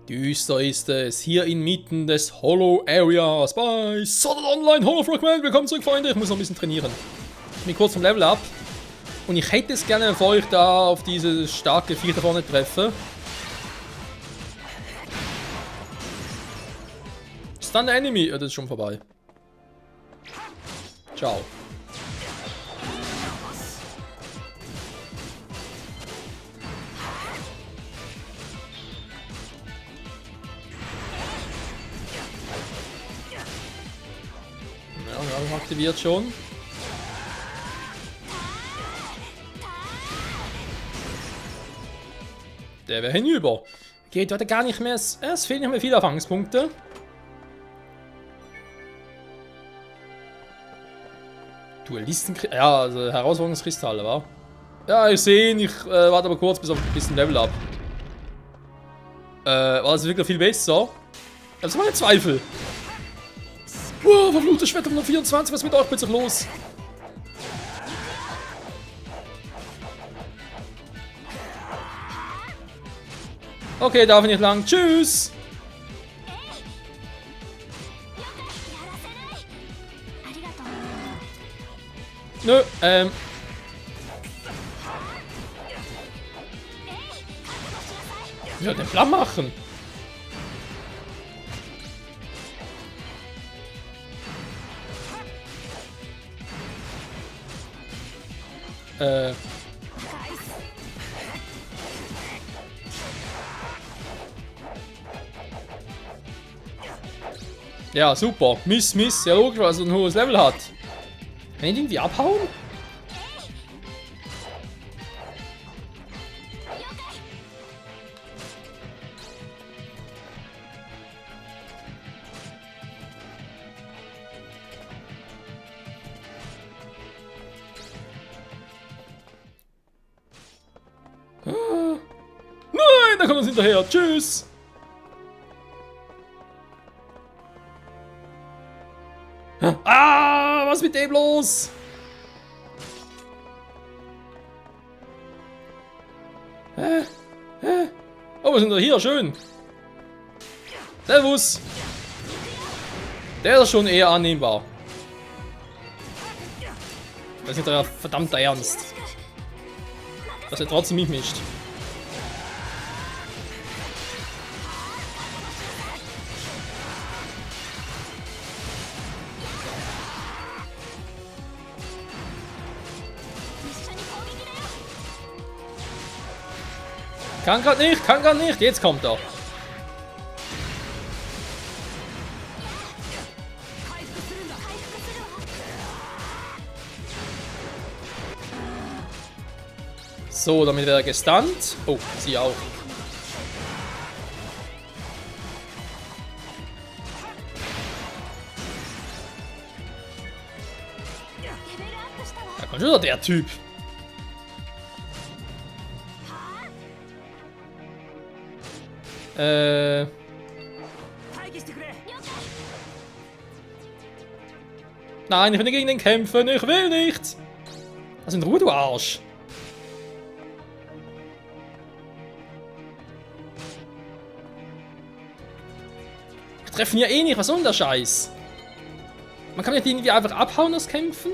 Düster ist es, hier inmitten des Hollow Areas bei Sword Art Online Hollow Fragment. Willkommen zurück, Freunde. Ich muss noch ein bisschen trainieren. Ich bin kurz vom Level up. Und ich hätte es gerne, bevor ich da auf diese starke Viech da vorne treffe. Stun the Enemy. Ja, das ist schon vorbei. Ciao. Ja, aktiviert schon. Der wäre hinüber. Geht heute gar nicht mehr. Es fehlen nicht mehr viele Erfahrungspunkte. Duellisten. Ja, also Herausforderungskristalle, wa? Ja, ich sehe ihn. Ich warte aber kurz bis auf ein bisschen Level up. War das wirklich viel besser? Das war ein Zweifel. Wow, verfluchtes Schwert 124, was ist mit euch plötzlich los? Okay, darf ich nicht lang. Tschüss! Nö, ja, den Plan machen. Ja, super. Miss. Ja, logisch, weil er ein hohes Level hat. Kann ich irgendwie abhauen? Nein, da kommt uns hinterher. Tschüss. Ah, was ist mit dem los? Oh, was sind wir hier? Schön. Servus. Der ist schon eher annehmbar. Das ist nicht euer verdammter Ernst. Dass er trotzdem mich mischt. Kann grad nicht, jetzt kommt er. So, damit wäre er gestunt. Oh, sie auch. Da kommt schon wieder der Typ. Nein, ich will nicht gegen den kämpfen. Ich will nicht. Lass in Ruhe, du Arsch. Ich treffe ihn ja eh nicht. Was soll denn der Scheiß? Man kann nicht irgendwie einfach abhauen aus Kämpfen.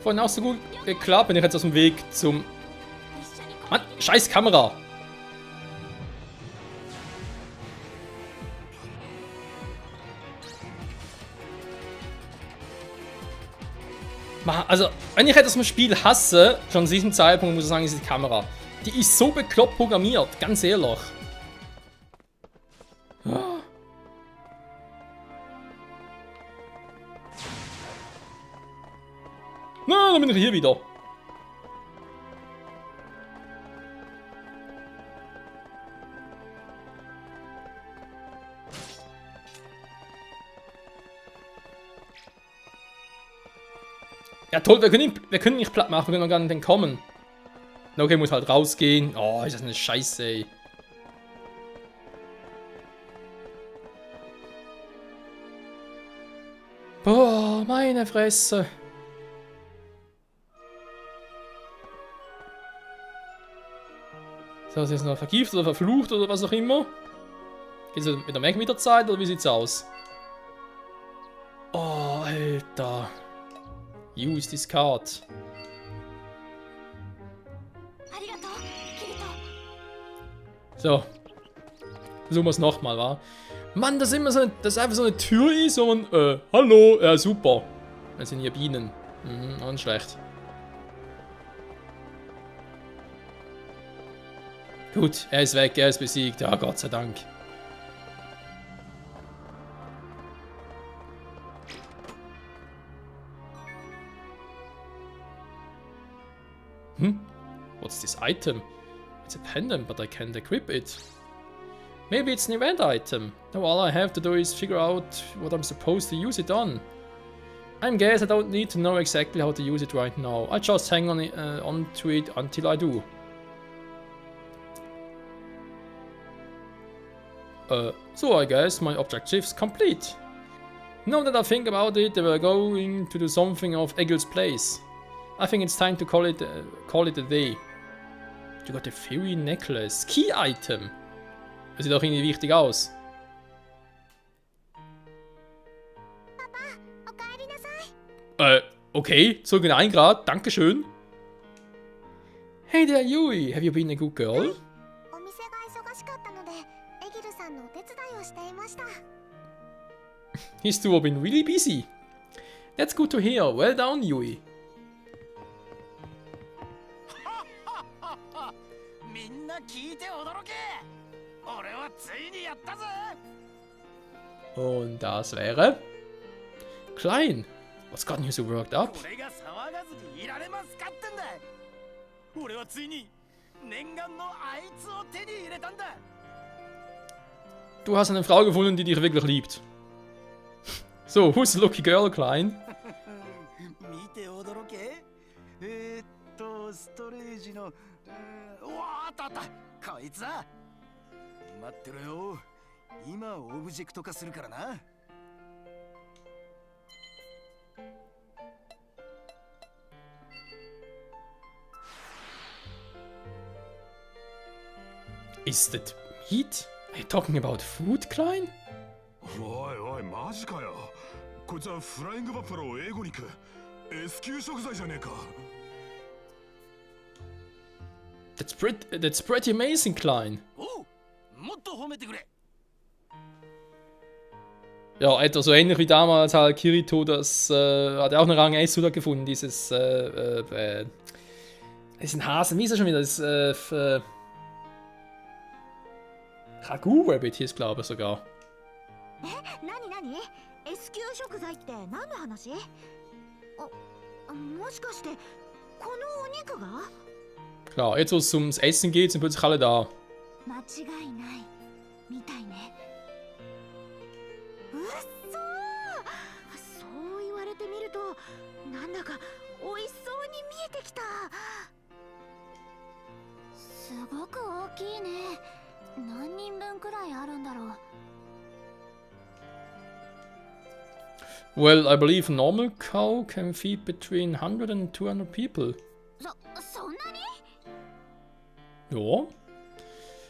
Vorhin auch so gut geklappt, bin ich jetzt aus dem Weg zum... Mann, scheiß Kamera! Also, wenn ich etwas im Spiel hasse, schon zu diesem Zeitpunkt muss ich sagen, ist die Kamera. Die ist so bekloppt programmiert, ganz ehrlich. Na, dann bin ich hier wieder. Ja toll, wir können ihn nicht platt machen, wir können gar nicht entkommen. Okay, muss halt rausgehen. Oh, ist das eine Scheiße, ey. Boah, meine Fresse. So, ist jetzt noch vergiftet oder verflucht oder was auch immer. Geht es mit der Magmeter-Zeit oder wie sieht's aus? Oh, Alter. Use this card. So. Versuchen wir es nochmal, wa? Mann, das ist immer so, dass einfach so eine Tür ist und hallo, ja super. Das sind hier Bienen. Mhm, auch nicht schlecht. Gut, er ist weg, er ist besiegt. Ja, Gott sei Dank. What's this item? It's a pendant, but I can't equip it. Maybe it's an event item. Now all I have to do is figure out what I'm supposed to use it on. I guess I don't need to know exactly how to use it right now. I just hang on to it until I do. So I guess my objective's complete. Now that I think about it, we're going to do something of Eggle's place. I think it's time to call it a day. You got a fairy necklace. Key item. Das sieht auch irgendwie wichtig aus. Okay, zurück in 1 Grad, dankeschön. Hey there, Yui, have you been a good girl? He's too been really busy. That's good to hear. Well done, Yui. Und das wäre Klein. What's gotten you so worked up? Du hast eine Frau gefunden, die dich wirklich liebt. So, who's the lucky girl, Klein? Is that meat? Are you talking about food, Klein? おいおいマジかよ。こいつはフライングバッファロー英語肉 S 級食材じゃねえか。That's pretty amazing, Klein. おう、もっと褒めてくれ。 Ja, etwa so ähnlich wie damals halt Kirito, das hat er auch eine Rang S gefunden, dieses ist ein Hasen, wie ist er schon wieder? Das Ragu-Rabbit hieß, glaube ich sogar. S 級食材って何の話？もしかしてこのお肉が？ Klar, jetzt wo es ums Essen geht, sind plötzlich alle da. 間違いないみたいね。うっそー。そう言われてみるとなんだか美味しそうに見えてきた。すごく大きいね。何人分くらいあるんだろう。 Well, I believe a normal cow can feed between 100 and 200 people. そんなに? Ja.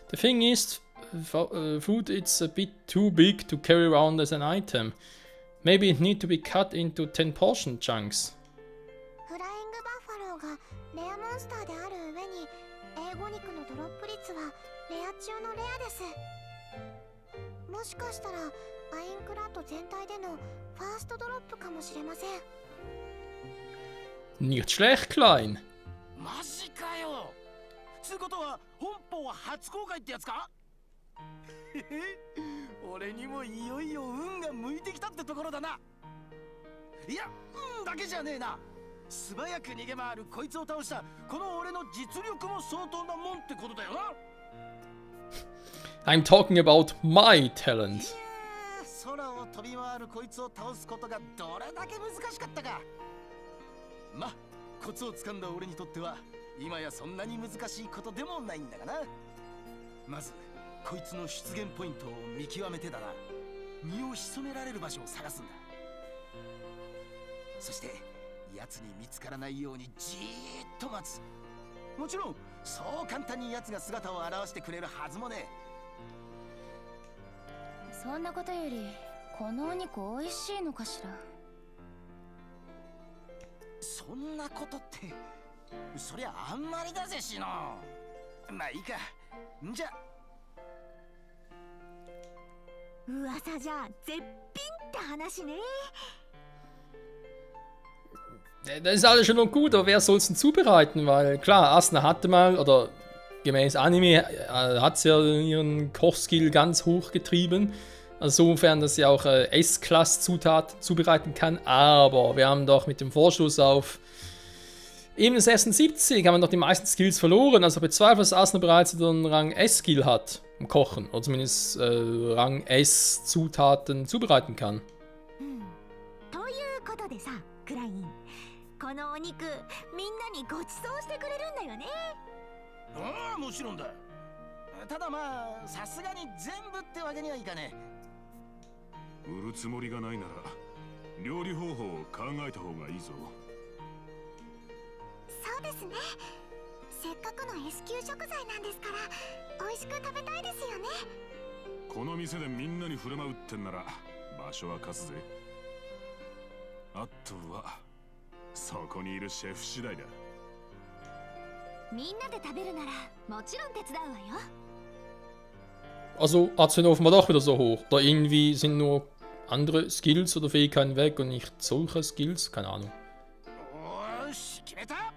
The thing is, food it's a bit too big to carry around as an item. Maybe it need to be cut into 10 portion chunks. フライングバッファローがレアモンスターである上に英語肉のドロップ率はレア中のレアです。もしかしたらアインクラッド全体でのファーストドロップかもしれません。 Nicht schlecht, Klein. マジかよ。つうことは本邦は初公開ってやつか？俺にもいよいよ運が向いてきたってところだな。いや、運だけじゃねえな。素早く逃げ回るこいつを倒したこの俺の実力も相当なもんってことだよな。 I'm talking about my talent. 空を飛び回るこいつを倒すことがどれだけ難しかったか。ま、コツをつかんだ俺にとっては今やそんなに難しいことでもないんだがな。まずこいつの出現ポイントを見極めてだな。身を潜められる場所を探すんだ。そして奴に見つからないようにじーっと待つ。もちろんそう簡単に奴が姿を現してくれるはずもね。そんなことよりこのお肉美味しいのかしら。そんなことってそりゃあんまりだぜしの。まあいいか。んじゃ噂じゃ絶品って話ね。 Das ist alles schon noch gut, aber wer soll es denn zubereiten? Weil klar, Asuna hatte mal, oder gemäß Anime, hat sie ja ihren Kochskill ganz hoch getrieben. Also sofern, dass sie auch S-Class-Zutaten zubereiten kann. Aber wir haben doch mit dem Vorschuss auf eben 76 haben wir noch die meisten Skills verloren. Also bezweifle, dass Asuna bereits den Rang S-Skill hat im Kochen. Oder zumindest Rang S-Zutaten zubereiten kann. ということでさ、クライン、このお肉みんなにごちそうしてくれるんだよね。ああ、もちろんだ。ただまあさすがに全部ってわけにはいかねえ。売るつもりがないなら料理方法を考えた方がいいぞ。そうですね。せっかくの S 級食材なんですから美味しく食べたいですよね。この店でみんなに振る舞うってんなら場所は貸すぜ。あとはそこにいるシェフ次第だ。みんなで食べるならもちろん手伝うわよ。 Also hat sie offenbar doch wieder so hoch. Oder irgendwie sind nur andere Skills oder Fähigkeiten weg und nicht solche Skills? Keine Ahnung. おーし、決めた。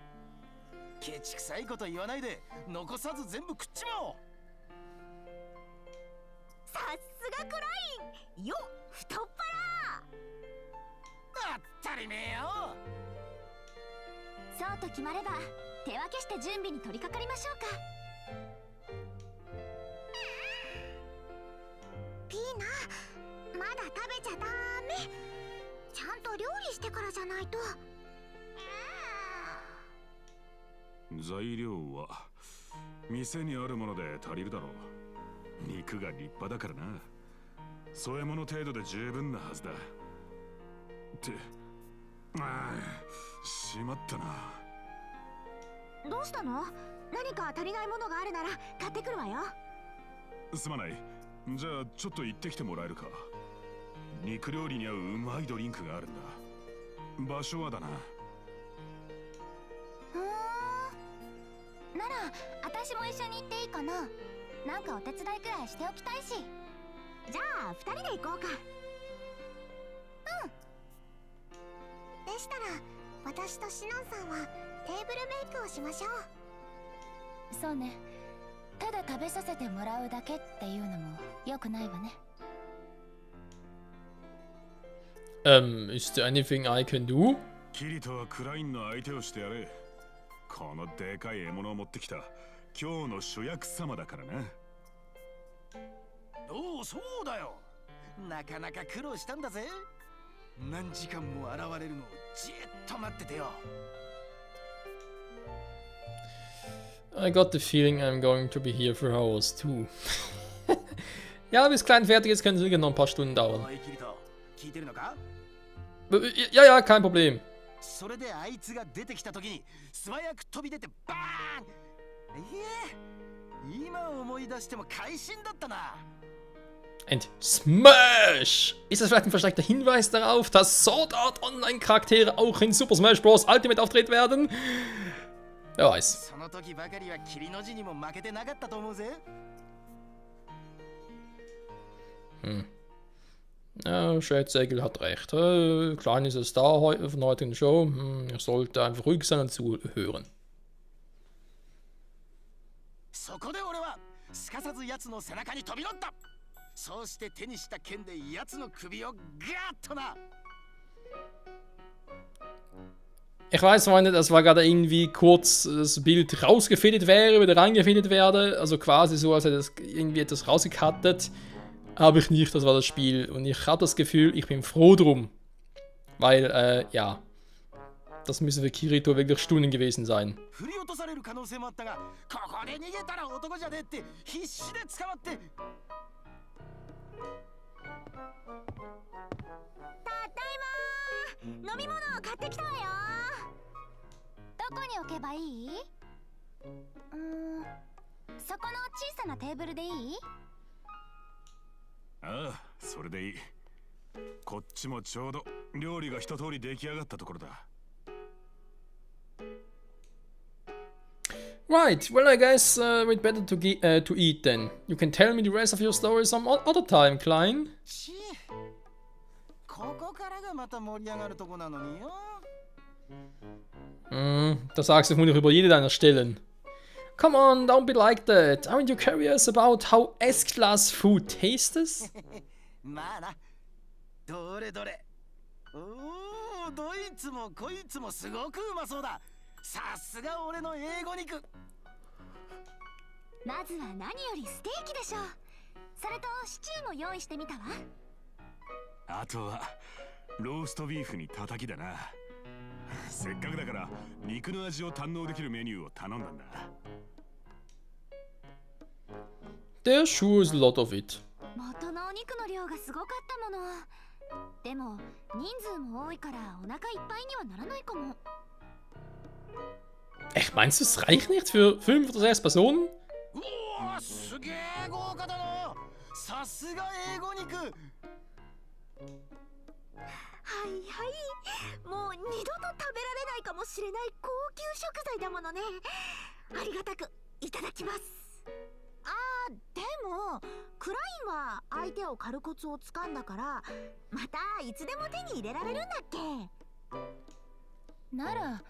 ケチくさいこと言わないで残さず全部食っちまおう。さすがクラインよ、太っ当たり前よ。腹。そうと決まれば手分けして準備に取り掛かりましょうか。ピーナ、まだ食べちゃダメ。ちゃんと料理してからじゃないと。材料は店にあるもので足りるだろう。肉が立派だからな。添え物程度で十分なはずだ。ってしまったな。どうしたの？何か足りないものがあるなら買ってくるわよ。すまない。じゃあちょっと行ってきてもらえるか。肉料理に合ううまいドリンクがあるんだ。場所はだな。なら私も一緒に行っていいかな。なんかお手伝いくらいしておきたいし。じゃあ2人で行こうか。でしたら私とシノンさんはテーブルメイクをしましょう。そうね。ただ食べさせてもらうだけっていうのも良くないわね。Is there anything I can do? キリトはクラインの相手をしてやれ。このでかい獲物を持ってきた今日の主役様だからな。おお、そうだよ。なかなか苦労したんだぜ。何時間も現れるのをじっと待っててよ。I got the feeling I'm going to be here for hours too. Ja, bis klein fertig ist, können es noch ein paar Stunden dauern. おいキリト、聞いてるのか？ Ja, ja, kein Problem. それであいつが出てきた時に素早く飛び出てバーン。今思い出しても会心だったな。 And Smash! Ist das vielleicht ein versteckter Hinweis darauf, dass Sword Art Online-Charaktere auch in Super Smash Bros. Ultimate auftreten werden? Wer weiß. その時ばかりは霧の字にも負けてなかったと思うぜ。Ja, Schätzegel hat recht. Klein ist es da von heute in der Show. Ich sollte einfach ruhig sein und zuhören. そこで俺はすかさず奴の背中に飛び乗った。そうして手にした剣で奴の首をガーッとな。Ich weiß, Freunde, das war gerade irgendwie kurz das Bild rausgefädelt wäre, wieder reingefädelt werde. Also quasi so, als hätte es irgendwie etwas rausgekattet. Habe ich nicht, das war das Spiel. Und ich habe das Gefühl, ich bin froh drum. Weil, ja. Das müssen für Kirito wirklich Stunden gewesen sein. 振り落とされる可能性もあったが、ここで逃げたら男じゃねえって必死で捕まって。ただいま飲み物を買ってきたわよ。どこに置けばいい？そこの小さなテーブルでいい？ああ、それでいい。こっちもちょうど料理が一通り出来上がったところだ。Right, well I guess we'd better to eat then. You can tell me the rest of your story some other time, Klein. ここからがまた盛り上がるとこなのによ。Das sagst du vermutlich über jede deiner Stellen. Come on, don't be like that. Aren't you curious about how S-Class food tastes? まあな。どれどれ。おお、どいつもこいつもすごくうまそうだ。さすが俺の英語肉。まずは何よりステーキでしょう。それとシチューも用意してみたわ。あとはローストビーフに叩きだな。せっかくだから肉の味を堪能できるメニューを頼んだんだ。There sure is a lot of it. 元のお肉の量がすごかったもの。でも人数も多いからお腹いっぱいにはならないかも。Echt, meinst du, es reicht nicht für 5 oder 6 Personen? うお、すげえ豪華だな。さすが英語肉。はいはい、もう二度と食べられないかもしれない高級食材だものね。ありがたくいただきます。でもクラインは相手を狩るコツをつかんだからまたいつでも手に入れられるんだっけ。なら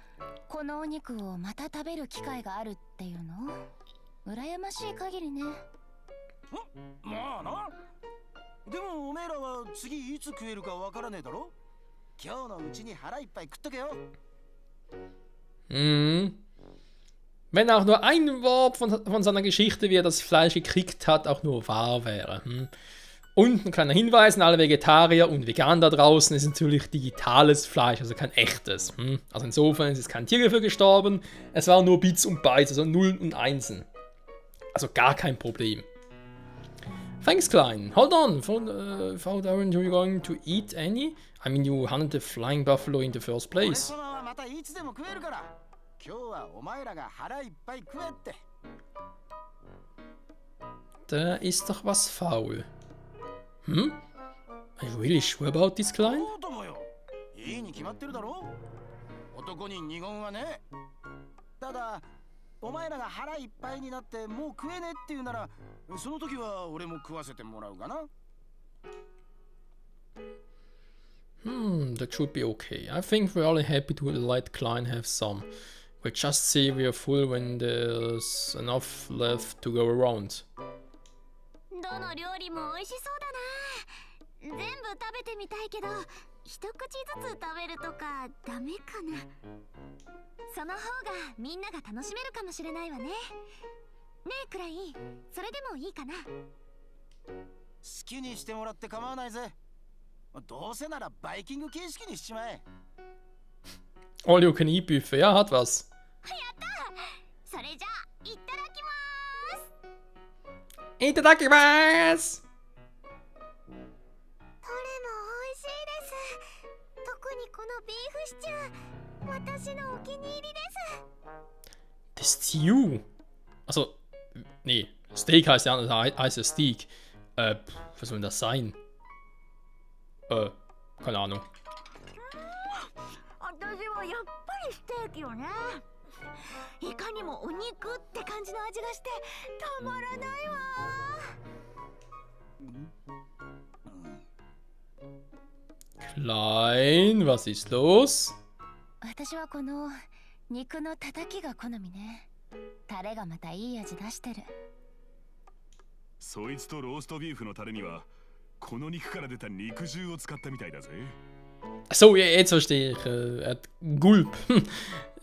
このお肉をまた食べる機会があるっていうの？羨ましい限りね。まあな。でもおめえらは次いつ食えるかわからねえだろ。今日のうちに腹いっぱい食っとけよ。Wenn auch nur ein Wort von seiner Geschichte, wie er das Fleisch gekriegt hat, auch nur wahr wäre. Und ein kleiner Hinweis an alle Vegetarier und Veganer da draußen, ist natürlich digitales Fleisch, also kein echtes. Also insofern ist es kein Tier dafür gestorben, es waren nur Bits und Bytes, also Nullen und Einsen. Also gar kein Problem. Thanks, Klein. Hold on, thought aren't you going to eat any? I mean, you hunted the flying buffalo in the first place. またいつでも食えるから。今日はお前らが腹いっぱい食えって。Da ist doch was faul. Are you really sure about this, Klein? そうともよ。いいに決まってるだろ。男に二言はね。ただお前らが腹いっぱいになってもう食えねえって言うなら、その時は俺も食わせてもらうかな。That should be okay. I think we're all happy to let Klein have some. We'll just see we're full when there's enough left to go around. どの料理も美味しそうだな。全部食べてみたいけど、一口ずつ食べるとかダメかな。その方がみんなが楽しめるかもしれないわね。ねえクライン、それでもいいかな。好きにしてもらって構わないぜ。どうせならバイキング形式にしちまえ。All you can eat Buffet, ja, hat was. やった。それじゃあいただきます。Itadakimasu! どれも美味しいです。特にこのビーフシチュー、私のお気に入りです。 The Stew. Also, nee, Steak heißt ja anders, heißt ja Steak. Was soll denn das sein? Keine Ahnung. 私はやっぱりステーキよね。いかにもお肉って感じの味がしてたまらないわ。Klein, was ist los? 私はこの肉のたたきが好みね。タレがまたいい味出してる。そいつとローストビーフのタレにはこの肉から出た肉汁を使ったみたいだぜ。So, jetzt verstehe ich. Er hat Gulp.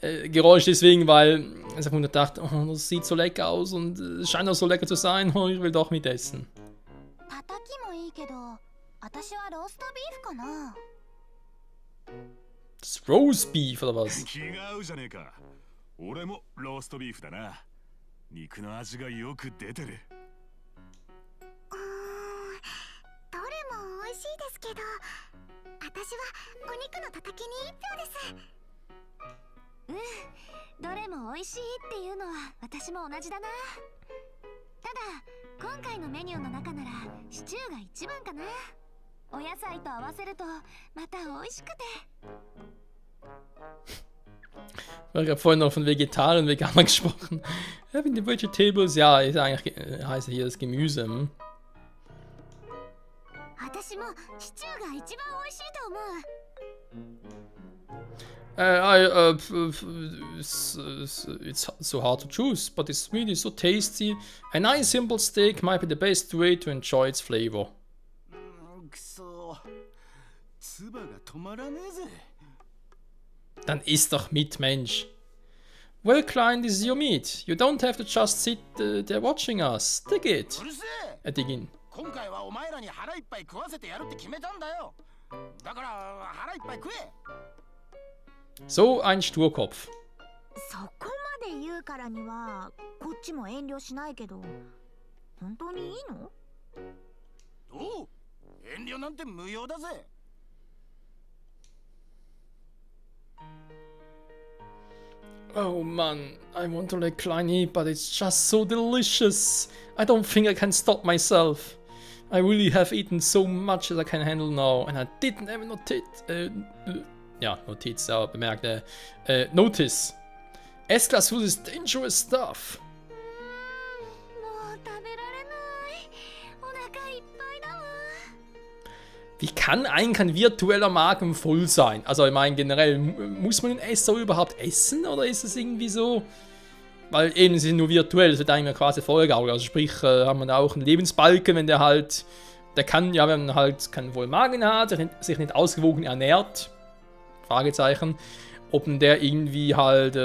Geräusch deswegen, weil er sich gedacht, oh, das sieht so lecker aus und es scheint auch so lecker zu sein. Oh, ich will doch mit essen. たたきもいいけど、私はローストビーフかな。Das Roast Beef oder was? 気が合うじゃねえか。俺もローストビーフだな。肉の味がよく出てる。どれも美味しいですけど、私私はお肉のたたきに1票です。どれも美味しいっていうのは私も同じだな。ただ今回のメニューの中ならシチューが一番かな。お野菜と合わせるとまた美味しくて。Ich habe vorhin noch von Vegetarier und Veganer gesprochen. Having the Vegetables, ja, ist eigentlich, heißt hier das Gemüse. 私もシチューが一番美味しいと思う。It's so hard to choose, but it's really so tasty. A nice simple steak might be the best way to enjoy its flavor. くそ、唾が止まらねえぜ。Dann isst doch mit, Mensch. Well, Klein, this is your meat. You don't have to just sit there watching us. Dig it. うるせえ。Dig in. 今回はお前らに腹いっぱい食わせてやるって決めたんだよ。だから腹いっぱい食え。So ein Sturkopf. そこまで言うからにはこっちも遠慮しないけど、本当にいいの？おう、遠慮なんて無用だぜ。Oh man, I want to let Klein eat, but it's just so delicious. I don't think I can stop myself. I really have eaten so much as I can handle now, and I didn't even notice. S-Class food is dangerous stuff. もう食べられない。お腹いっぱいだわ。 Wie kann eigentlich ein virtueller Magen voll sein? Also ich meine generell, muss man einen Esser überhaupt essen oder ist es irgendwie so? Weil eben sie sind nur virtuell, das wird eigentlich quasi Vollgaukel. Also sprich, haben wir auch einen Lebensbalken, wenn der halt, der kann, ja, wenn man halt keinen vollen Magen hat, sich nicht ausgewogen ernährt, Fragezeichen, ob der irgendwie halt,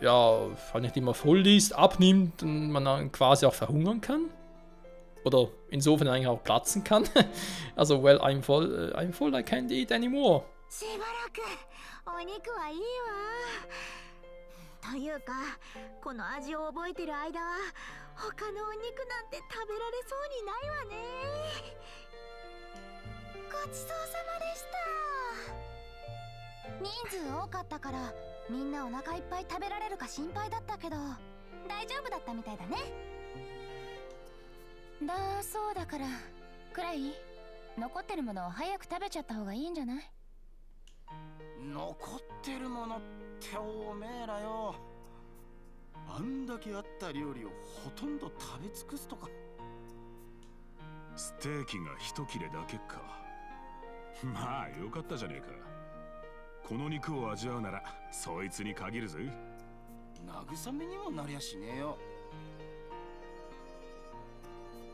ja, halt nicht immer voll ist, abnimmt und man dann quasi auch verhungern kann. Oder insofern eigentlich auch platzen kann. Also, well, I'm full, I can't eat anymore. しばらくお肉はいいわ。というか、この味を覚えてる間は他のお肉なんて食べられそうにないわね。ごちそうさまでした。人数多かったからみんなお腹いっぱい食べられるか心配だったけど、大丈夫だったみたいだね。だそうだから、くらい残ってるものを早く食べちゃった方がいいんじゃない？残ってるものっておめえらよ。あんだけあった料理をほとんど食べ尽くすとか。ステーキが一切れだけか。まあよかったじゃねえか。この肉を味わうならそいつに限るぜ。慰めにもなりゃしねえよ。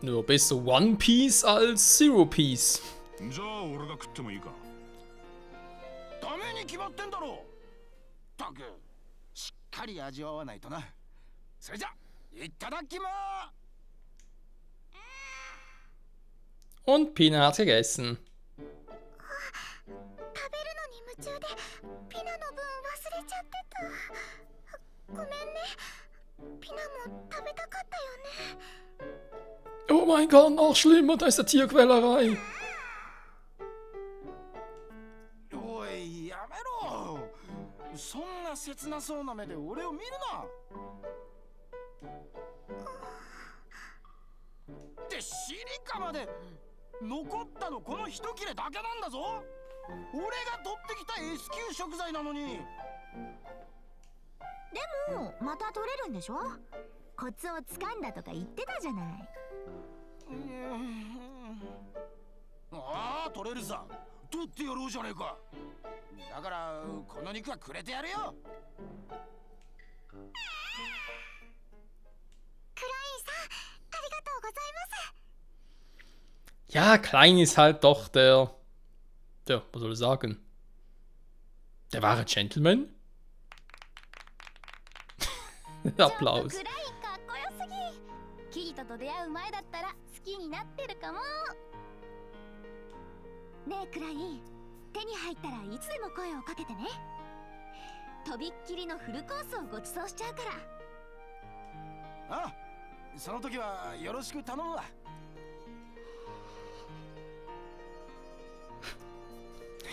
Nur besser One Piece als Zero Piece. じゃあ俺が食ってもいいか。ダメに決まってんだろ。たくしっかり味わわないとな。それじゃいただきまー。 Und Pina hat gegessen. 食べるのに夢中でピナの分忘れちゃってた。ごめんね。ピナも食べたかったよね。Oh mein Gott, noch schlimmer, da ist der Tierquälerei. おい、やめろ。そんな切なそうな目で俺を見るな。ってシリカまで残ったのこの一切れだけなんだぞ。俺が取ってきた S 級食材なのに。でもまた取れるんでしょ？コツをつかんだとか言ってたじゃない。ああ、取れるさ。取ってやろうじゃねえか。だからこの肉はくれてやるよ。クラインさん、ありがとうございます。 Ja, Klein ist halt doch der, was soll ich sagen? Der wahre Gentleman. Applaus. クラインかっこよすぎ。キリトと出会う前だったら好きになってるかも。ねえクライン、手に入ったらいつでも声をかけてね。とびっきりのフルコースをご馳走しちゃうから。ああ、その時はよろしく頼むわ。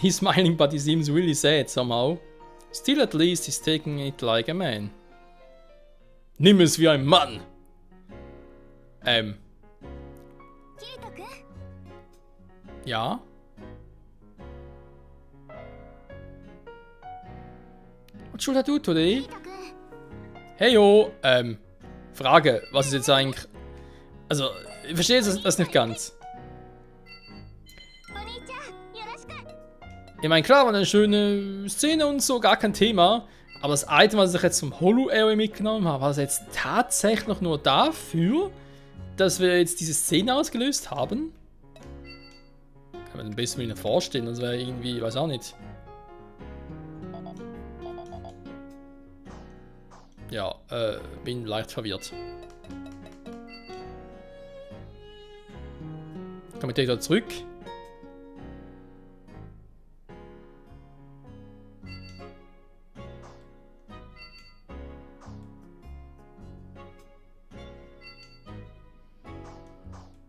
He's smiling, but he seems really sad somehow. Still, at least, he's taking it like a man. Nimm es wie ein Mann! キリト君 Ja? What should I do today? キリト君 Hey yo, Frage, was ist jetzt eigentlich... Also, ich verstehe das nicht ganz. お兄ちゃんよろしく Ich meine, klar, war eine schöne Szene und so, gar kein Thema. Aber das Item, was ich jetzt vom Holo-Area mitgenommen habe, war das jetzt tatsächlich nur dafür, dass wir jetzt diese Szene ausgelöst haben? Kann man ein bisschen nicht vorstellen, das wäre irgendwie, weiß auch nicht. Ja, bin leicht verwirrt. Komme ich wieder zurück?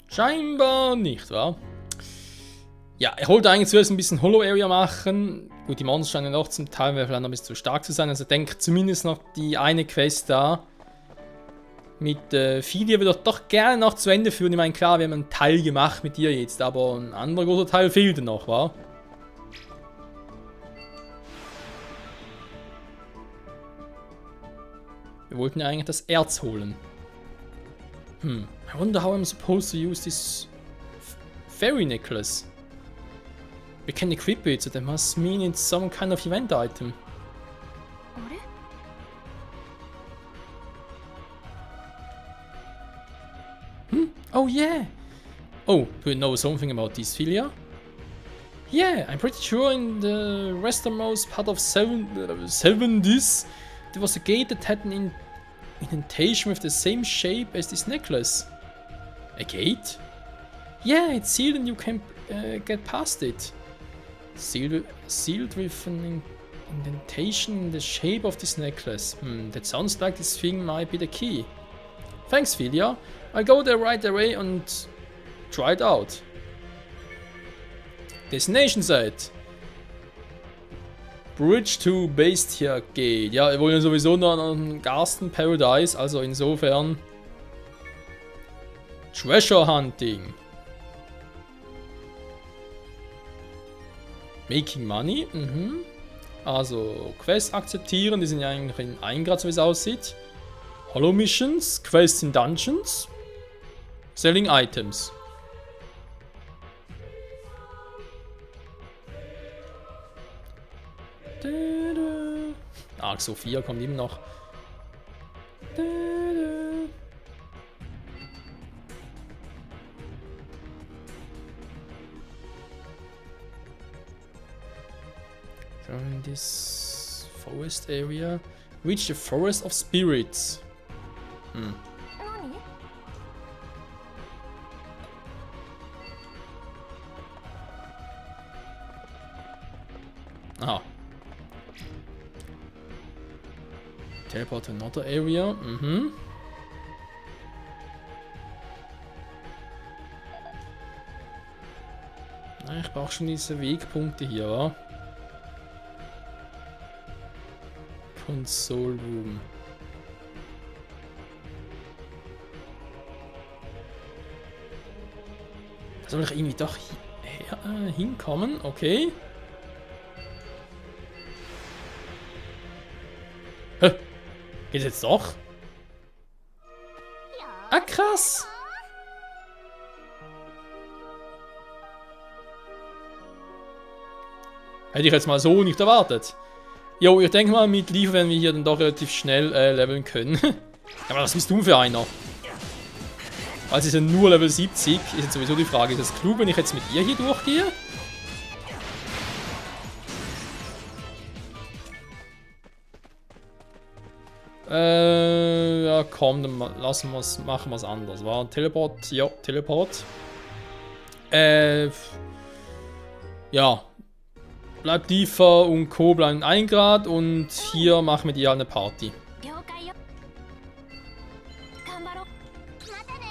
Scheinbar nicht, wahr? Ja, ich wollte eigentlich zuerst ein bisschen Holo-Area machen. Gut, die Monster scheinen noch zum Teil vielleicht noch ein bisschen zu stark zu sein. Also ich denke zumindest noch die eine Quest da mit Filia würde ich doch gerne noch zu Ende führen. Ich meine, klar, wir haben einen Teil gemacht mit dir jetzt, aber ein anderer großer Teil fehlt noch, wahr? Wir wollten ja eigentlich das Erz holen. I wonder how I'm supposed to use this fairy necklace. We can equip it, so that must mean it's some kind of event item. あれ Oh yeah! Oh, do you know something about this, Filia? Yeah, I'm pretty sure in the westernmost part of Sevendis there was a gate that had an indentation with the same shape as this necklace. A gate? Yeah, it's sealed and you can get past it. Sealed with an indentation in the shape of this necklace. That sounds like this thing might be the key. Thanks, Filia. I'll go there right away and try it out. Destination Site. Bridge to Bastia Gate. Ja, wir wollen ja sowieso noch an Garsten Paradise, also insofern Treasure Hunting. Making Money. Also Quests akzeptieren, die sind ja eigentlich in 1 Grad, so wie es aussieht. Hollow Missions, Quests in Dungeons, Selling Items. Arc Sophia kommt immer noch. So in this forest area, reach the Forest of Spirits. 何 Aha. Teleport to another area. Na, ich brauche schon diese Wegpunkte hier, wa? Console Room. Soll ich irgendwie doch hinkommen? Okay. Geht jetzt doch? Ah, krass! Hätte ich jetzt mal so nicht erwartet. Jo, ich denke mal, mit Leaf werden wir hier dann doch relativ schnell leveln können. Aber was bist du für einer? Also ist ja nur Level 70. Ist jetzt sowieso die Frage, ist es klug, wenn ich jetzt mit ihr hier durchgehe? Ja komm, dann machen wir es anders. War ein Teleport? Ja, Teleport. Ja. Bleibt Tifa und Co. bleiben 1 Grad und hier machen wir die halt eine Party. 了解よ頑張ろうまたね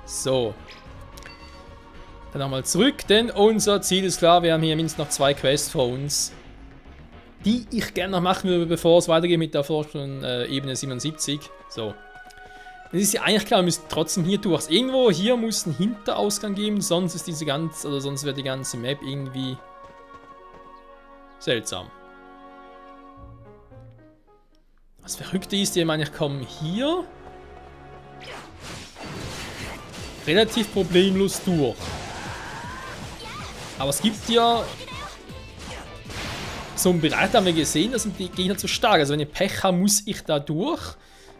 So. Dann nochmal zurück, denn unser Ziel ist klar, wir haben hier mindestens noch 2 Quests vor uns, die ich gerne noch machen würde, bevor es weitergeht mit der Forschung Ebene 77. So. Es ist ja eigentlich klar, wir müssen trotzdem hier durch. Irgendwo hier muss ein Hinterausgang geben, sonst ist diese ganze, oder sonst wird die ganze Map irgendwie seltsam. Das Verrückte ist, ich meine, ich komme hier relativ problemlos durch. Aber es gibt ja so einen Bereich, da haben wir gesehen, da sind die Gegner zu stark. Also wenn ich Pech habe, muss ich da durch.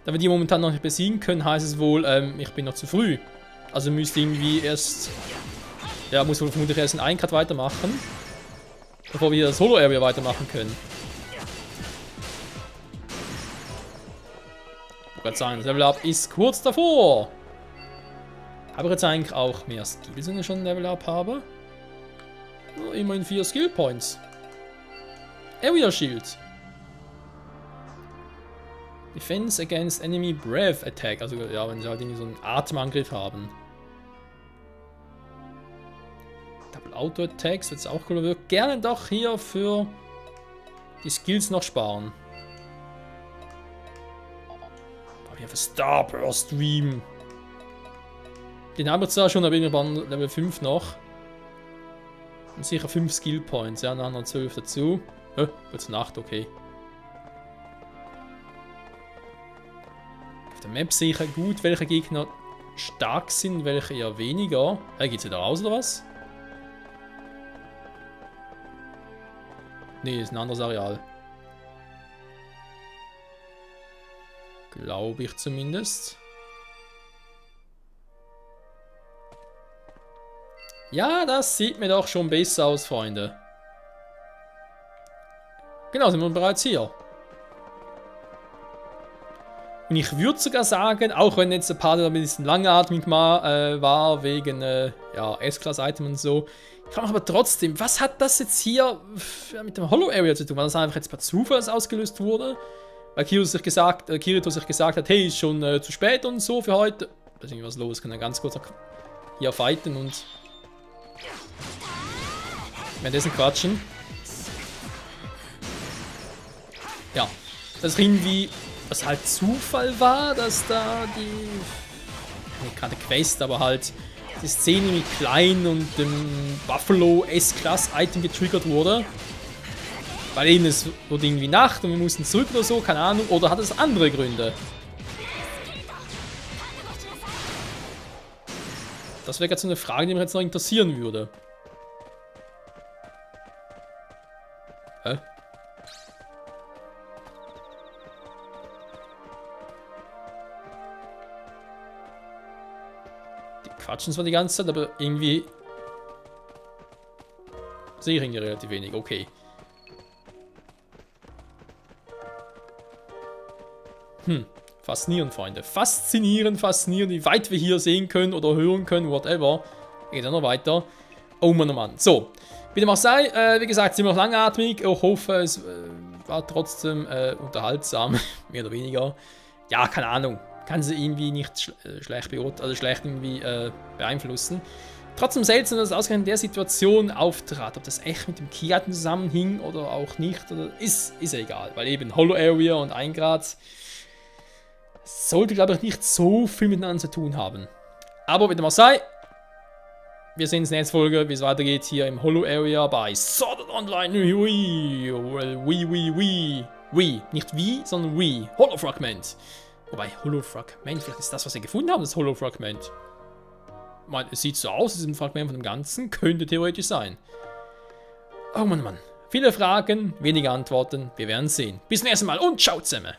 Da wir die momentan noch nicht besiegen können, heißt es wohl, ich bin noch zu früh. Also müsste irgendwie erst, ja, muss wohl vermutlich erst in 1 Cut weitermachen, bevor wir das Holo-Area weitermachen können. Ich wollte sagen, das Level-Up ist kurz davor. Habe ich jetzt eigentlich auch mehr Skills, wenn ich schon ein Level-Up habe? Oh, immerhin 4 Skill-Points. Area Shield. Defense against enemy breath attack. Also ja, wenn sie halt irgendwie so einen Atemangriff haben. Double Auto Attacks wird es auch cool. Ich würde gerne doch hier für die Skills noch sparen. Aber hier für Starburst Stream. Den haben wir zwar schon, aber irgendwann Level 5 noch. Und sicher 5 Skill Points. Ja, dann noch 12 dazu. Kurz Nacht, okay. Auf der Map sehe ich gut, welche Gegner stark sind, welche eher weniger. Geht's wieder raus oder was? Nee, ist ein anderes Areal. Glaube ich zumindest. Ja, das sieht mir doch schon besser aus, Freunde. Genau, sind wir bereits hier. Und ich würde sogar sagen, auch wenn jetzt der Part ein bisschen langatmig war, wegen ja, S-Class-Item und so, ich frage mich aber trotzdem, was hat das jetzt hier mit dem Holo-Area zu tun? War das einfach jetzt per Zufall ausgelöst wurde? Weil Kirito sich gesagt hat, hey, ist schon zu spät und so für heute. Da ist irgendwas los, kann er ganz kurz hier fighten und währenddessen quatschen. Ja, das irgendwie, was halt Zufall war, dass da die, nicht gerade Quest, aber halt die Szene mit Klein und dem Buffalo S-Class-Item getriggert wurde. Weil eben es wurde irgendwie Nacht und wir mussten zurück oder so, keine Ahnung, oder hat es andere Gründe? Das wäre jetzt so eine Frage, die mich jetzt noch interessieren würde. Hä? Die quatschen zwar die ganze Zeit, aber irgendwie sehe ich irgendwie relativ wenig. Okay. Faszinierend, Freunde. Faszinierend, wie weit wir hier sehen können oder hören können, whatever. Geht ja noch weiter. Oh Mann, oh Mann. So, wie dem auch sei, wie gesagt, sind wir noch langatmig. Ich hoffe, es war trotzdem unterhaltsam, mehr oder weniger. Ja, keine Ahnung. Kann sie irgendwie nicht schlecht irgendwie beeinflussen. Trotzdem seltsam, dass es ausgerechnet in der Situation auftrat. Ob das echt mit dem Key-Item zusammenhing oder auch nicht, oder ist ja egal. Weil eben Holo Area und 1 Grad sollte, glaube ich, nicht so viel miteinander zu tun haben. Aber wie dem auch sei, wir sehen uns in der nächsten Folge, wie es weitergeht hier im Holo Area bei Sword Art Online. Nicht wie, sondern wie. Holo Fragment. Wobei, Holo Fragment, vielleicht ist das, was wir gefunden haben, das Holo Fragment. Ich meine, es sieht so aus, es ist ein Fragment von dem Ganzen, könnte theoretisch sein. Oh Mann, Mann. Viele Fragen, wenige Antworten, wir werden sehen. Bis zum nächsten Mal und ciao zusammen.